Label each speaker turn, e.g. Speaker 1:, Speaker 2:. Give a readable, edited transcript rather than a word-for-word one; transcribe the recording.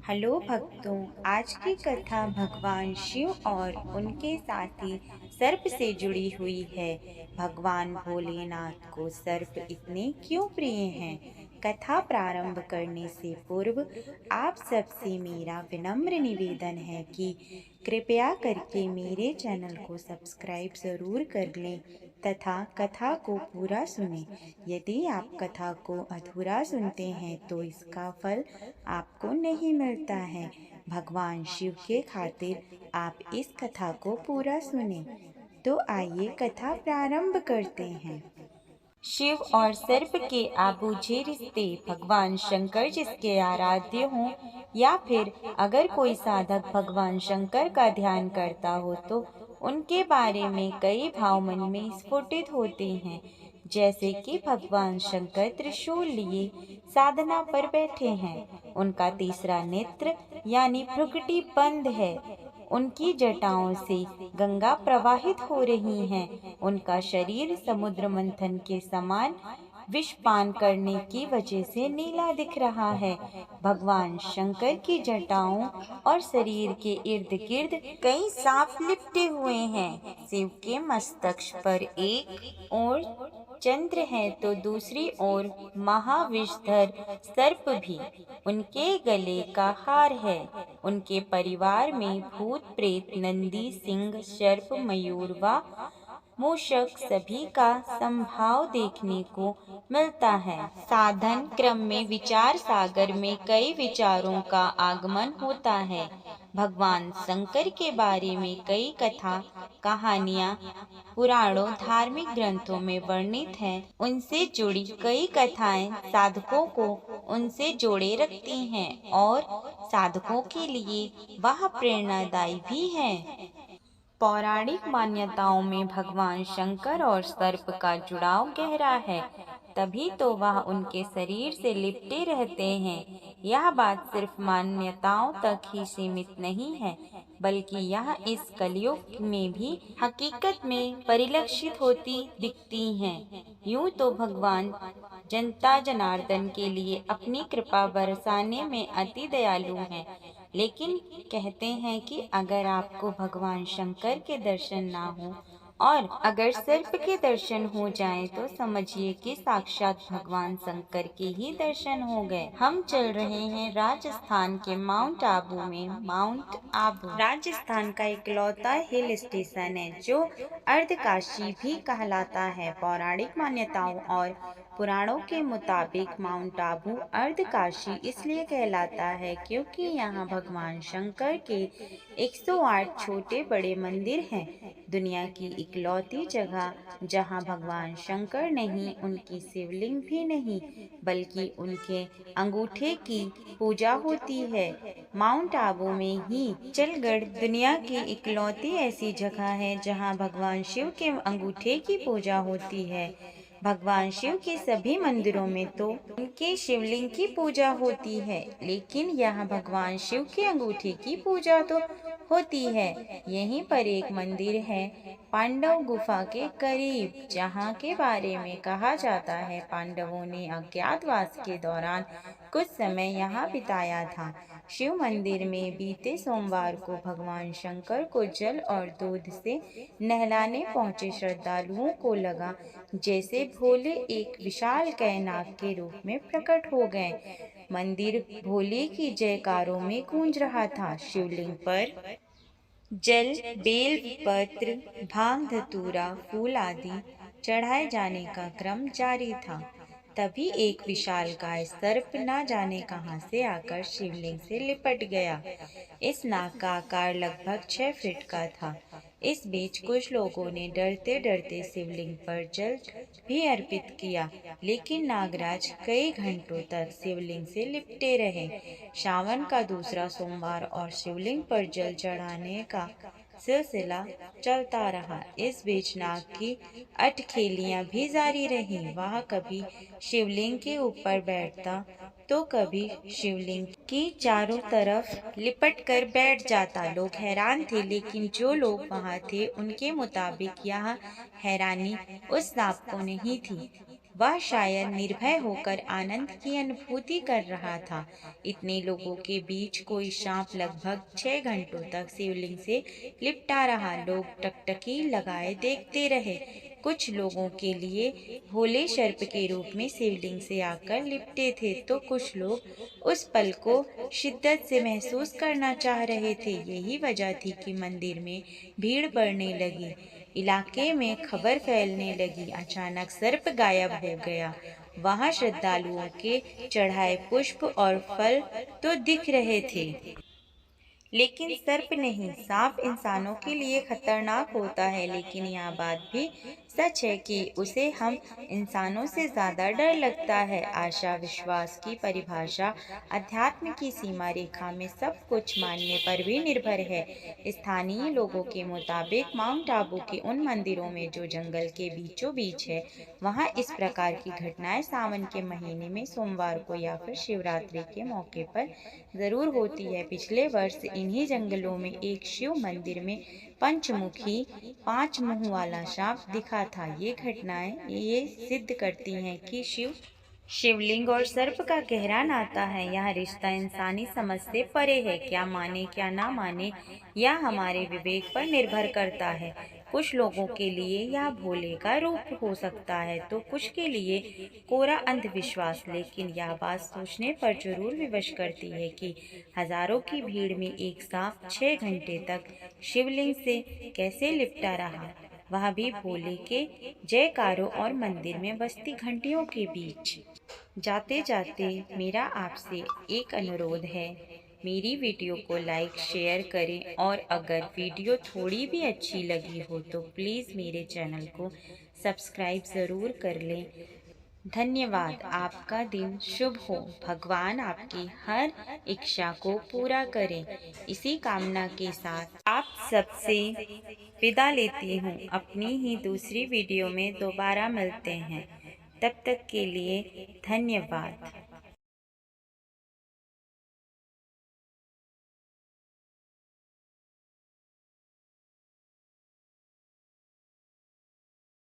Speaker 1: Hello भक्तों, आज की कथा भगवान शिव और उनके साथी सर्प से जुड़ी हुई है। भगवान भोलेनाथ को सर्प इतने क्यों प्रिय हैं? कथा प्रारंभ करने से पूर्व आप सबसे मेरा विनम्र निवेदन है कि कृपया करके मेरे चैनल को सब्सक्राइब ज़रूर कर लें तथा कथा को पूरा सुनें। यदि आप कथा को अधूरा सुनते हैं तो इसका फल आपको नहीं मिलता है। भगवान शिव के खातिर आप इस कथा को पूरा सुने। तो आइए कथा प्रारंभ करते हैं। शिव और सर्प के आबूझे रिश्ते। भगवान शंकर जिसके आराध्य हों या फिर अगर कोई साधक भगवान शंकर का ध्यान करता हो तो उनके बारे में कई भाव मन में स्फुटित होते हैं। जैसे कि भगवान शंकर त्रिशूल लिए साधना पर बैठे हैं, उनका तीसरा नेत्र यानी भ्रुकुटी बंद है, उनकी जटाओं से गंगा प्रवाहित हो रही हैं, उनका शरीर समुद्र मंथन के समान विष पान करने की वजह से नीला दिख रहा है। भगवान शंकर की जटाओं और शरीर के इर्द गिर्द कई सांप लिपटे हुए हैं। शिव के मस्तक पर एक और चंद्र है तो दूसरी ओर महाविषधर सर्प भी। उनके गले का हार है। उनके परिवार में भूत प्रेत नंदी सिंह सर्प मयूर व मूषक सभी का संभाव देखने को मिलता है। साधन क्रम में विचार सागर में कई विचारों का आगमन होता है। भगवान शंकर के बारे में कई कथा कहानियाँ पुराणों धार्मिक ग्रंथों में वर्णित हैं। उनसे जुड़ी कई कथाएं साधकों को उनसे जोड़े रखती हैं और साधकों के लिए वह प्रेरणादायी भी हैं। पौराणिक मान्यताओं में भगवान शंकर और सर्प का जुड़ाव गहरा है, तभी तो वह उनके शरीर से लिपटे रहते हैं। यह बात सिर्फ मान्यताओं तक ही सीमित नहीं है, बल्कि यह इस कलयुग में भी हकीकत में परिलक्षित होती दिखती हैं। यूं तो भगवान जनता जनार्दन के लिए अपनी कृपा बरसाने में अति दयालु हैं, लेकिन कहते हैं कि अगर आपको भगवान शंकर के दर्शन ना हो और अगर सर्प के दर्शन हो जाएं तो समझिए कि साक्षात भगवान शंकर के ही दर्शन हो गए। हम चल रहे हैं राजस्थान के माउंट आबू में। माउंट आबू राजस्थान का इकलौता हिल स्टेशन है जो अर्धकाशी भी कहलाता है। पौराणिक मान्यताओं और पुराणों के मुताबिक माउंट आबू अर्धकाशी इसलिए कहलाता है क्योंकि यहाँ भगवान शंकर के 108 छोटे बड़े मंदिर हैं। दुनिया की इकलौती जगह जहाँ भगवान शंकर नहीं, उनकी शिवलिंग भी नहीं, बल्कि उनके अंगूठे की पूजा होती है। माउंट आबू में ही चलगढ़ दुनिया की इकलौती ऐसी जगह है जहाँ भगवान शिव के अंगूठे की पूजा होती है। भगवान शिव के सभी मंदिरों में तो उनके शिवलिंग की पूजा होती है, लेकिन यहाँ भगवान शिव के अंगूठे की पूजा तो होती है। यहीं पर एक मंदिर है पांडव गुफा के करीब, जहाँ के बारे में कहा जाता है पांडवों ने अज्ञातवास के दौरान कुछ समय यहाँ बिताया था। शिव मंदिर में बीते सोमवार को भगवान शंकर को जल और दूध से नहलाने पहुँचे श्रद्धालुओं को लगा जैसे भोले एक विशाल कैनाक के रूप में प्रकट हो गए। मंदिर भोले की जयकारों में गूंज रहा था। शिवलिंग पर जल, बेल पत्र, भांग धतूरा, फूल आदि चढ़ाए जाने का क्रम जारी था। तभी एक विशालकाय सर्प न जाने कहां से आकर शिवलिंग से लिपट गया। इस नाग का आकार लगभग 6 फीट का था। इस बीच कुछ लोगों ने डरते डरते शिवलिंग पर जल भी अर्पित किया, लेकिन नागराज कई घंटों तक शिवलिंग से लिपटे रहे। सावन का दूसरा सोमवार और शिवलिंग पर जल चढ़ाने का सिलसिला चलता रहा। इस बीच नाग की अटखेलियां भी जारी रहीं। वह कभी शिवलिंग के ऊपर बैठता तो कभी शिवलिंग की चारों तरफ लिपट कर बैठ जाता। लोग हैरान थे, लेकिन जो लोग वहां थे उनके मुताबिक यह हैरानी उस सांप को नहीं थी। वह शायद निर्भय होकर आनंद की अनुभूति कर रहा था। इतने लोगों के बीच कोई सांप लगभग 6 घंटों तक शिवलिंग से लिपटा रहा। लोग टकटकी लगाए देखते रहे। कुछ लोगों के लिए भोले सर्प के रूप में शिवलिंग से आकर लिपटे थे, तो कुछ लोग उस पल को शिद्दत से महसूस करना चाह रहे थे। यही वजह थी कि मंदिर में भीड़ बढ़ने लगी। इलाके में खबर फैलने लगी, अचानक सर्प गायब हो गया। वहां श्रद्धालुओं के चढ़ाए पुष्प और फल तो दिख रहे थे, लेकिन सर्प नहीं। सांप इंसानों के लिए खतरनाक होता है, लेकिन यह बात भी सच है कि उसे हम इंसानों से ज्यादा डर लगता है। आशा विश्वास की परिभाषा अध्यात्म की सीमा रेखा में सब कुछ मानने पर भी निर्भर है। स्थानीय लोगों के मुताबिक माउंट आबू के उन मंदिरों में जो जंगल के बीचों बीच है, वहाँ इस प्रकार की घटनाएं सावन के महीने में सोमवार को या फिर शिवरात्रि के मौके पर जरूर होती है। पिछले वर्ष इन्हीं जंगलों में एक शिव मंदिर में पंचमुखी 5 मुंह वाला सांप दिखा था। ये घटनाएं ये सिद्ध करती हैं कि शिवलिंग और सर्प का गहरा नाता है। यह रिश्ता इंसानी समझ से परे है। क्या माने क्या ना माने, यह हमारे विवेक पर निर्भर करता है। कुछ लोगों के लिए यह भोले का रूप हो सकता है, तो कुछ के लिए कोरा अंधविश्वास। लेकिन यह बात सोचने पर जरूर विवश करती है कि हजारों की भीड़ में एक सांप 6 घंटे तक शिवलिंग से कैसे लिपटा रहा, वह भी भोले के जयकारों और मंदिर में बजती घंटियों के बीच। जाते जाते मेरा आपसे एक अनुरोध है, मेरी वीडियो को लाइक शेयर करें, और अगर वीडियो थोड़ी भी अच्छी लगी हो तो प्लीज़ मेरे चैनल को सब्सक्राइब ज़रूर कर लें। धन्यवाद। आपका दिन शुभ हो। भगवान आपकी हर इच्छा को पूरा करें। इसी कामना के साथ आप सबसे विदा लेती हूँ। अपनी ही दूसरी वीडियो में दोबारा मिलते हैं। तब तक के लिए धन्यवाद।